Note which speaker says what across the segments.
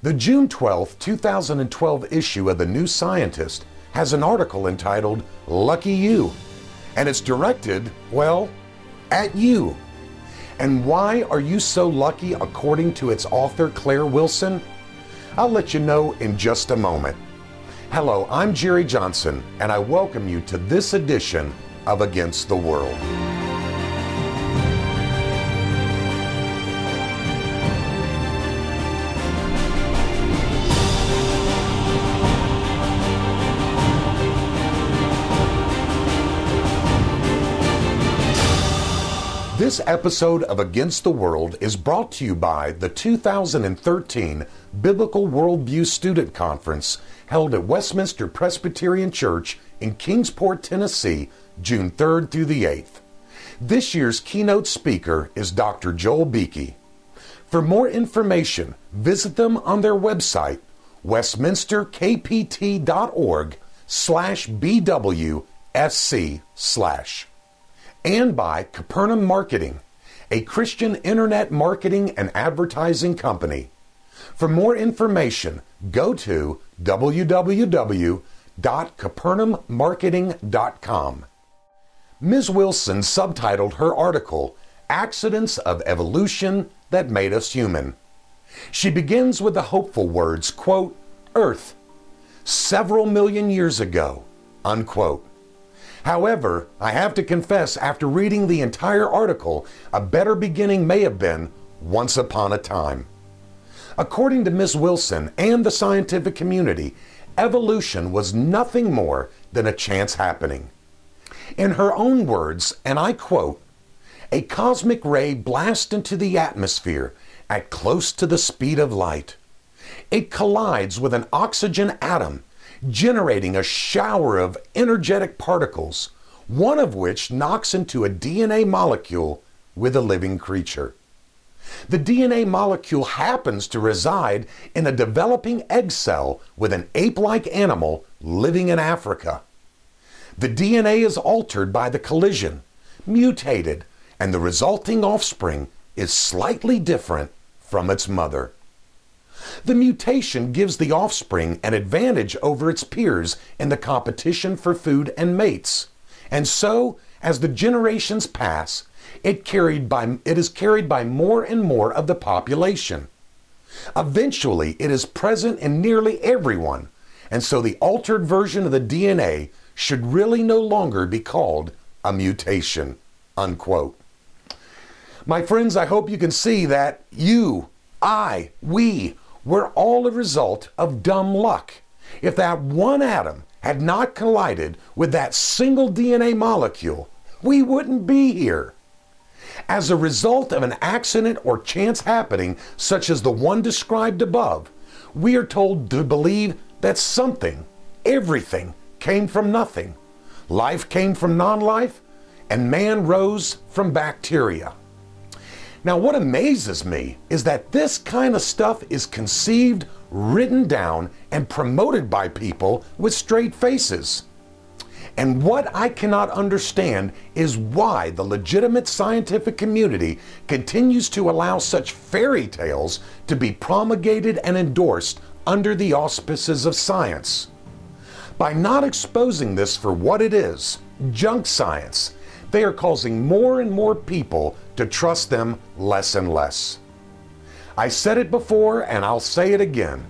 Speaker 1: The June 12, 2012 issue of The New Scientist has an article entitled Lucky You, and it's directed, well, at you. And why are you so lucky according to its author Claire Wilson? I'll let you know in just a moment. Hello, I'm Jerry Johnson, and I welcome you to this edition of Against the World. This episode of Against the World is brought to you by the 2013 Biblical Worldview Student Conference held at Westminster Presbyterian Church in Kingsport, Tennessee, June 3rd through the 8th. This year's keynote speaker is Dr. Joel Beeke. For more information, visit them on their website, westminsterkpt.org/BWSC/. And by Capernaum Marketing, a Christian internet marketing and advertising company. For more information, go to www.capernaummarketing.com. Ms. Wilson subtitled her article, Accidents of Evolution That Made Us Human. She begins with the hopeful words, quote, Earth, several million years ago, unquote. However, I have to confess, after reading the entire article, a better beginning may have been once upon a time. According to Ms. Wilson and the scientific community, evolution was nothing more than a chance happening. In her own words, and I quote, a cosmic ray blasts into the atmosphere at close to the speed of light. It collides with an oxygen atom, generating a shower of energetic particles, one of which knocks into a DNA molecule with a living creature. The DNA molecule happens to reside in a developing egg cell with an ape-like animal living in Africa. The DNA is altered by the collision, mutated, and the resulting offspring is slightly different from its mother. The mutation gives the offspring an advantage over its peers in the competition for food and mates. And so, as the generations pass, it is carried by more and more of the population. Eventually, it is present in nearly everyone, and so the altered version of the DNA should really no longer be called a mutation, unquote. My friends, I hope you can see that you, I, we, we're all a result of dumb luck. If that one atom had not collided with that single DNA molecule, we wouldn't be here. As a result of an accident or chance happening, such as the one described above, we are told to believe that something, everything, came from nothing. Life came from non-life, and man rose from bacteria. Now, what amazes me is that this kind of stuff is conceived, written down, and promoted by people with straight faces. And what I cannot understand is why the legitimate scientific community continues to allow such fairy tales to be promulgated and endorsed under the auspices of science. By not exposing this for what it is, junk science, they are causing more and more people to trust them less and less. I said it before and I'll say it again.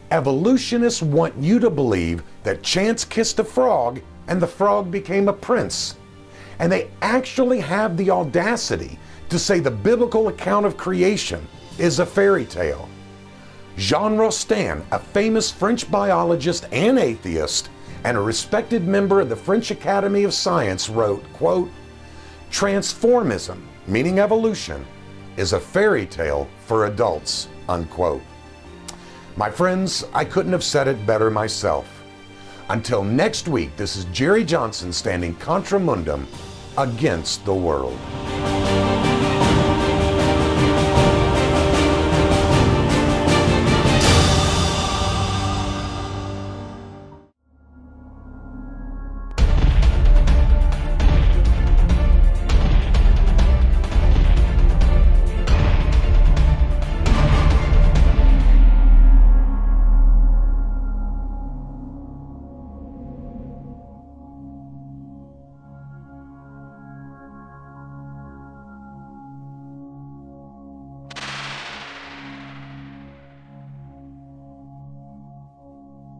Speaker 1: Evolutionists want you to believe that chance kissed a frog and the frog became a prince. And they actually have the audacity to say the biblical account of creation is a fairy tale. Jean Rostand, a famous French biologist and atheist, and a respected member of the French Academy of Science, wrote, quote, transformism, meaning evolution, is a fairy tale for adults, unquote. My friends, I couldn't have said it better myself. Until next week, this is Jerry Johnson standing contra mundum against the world.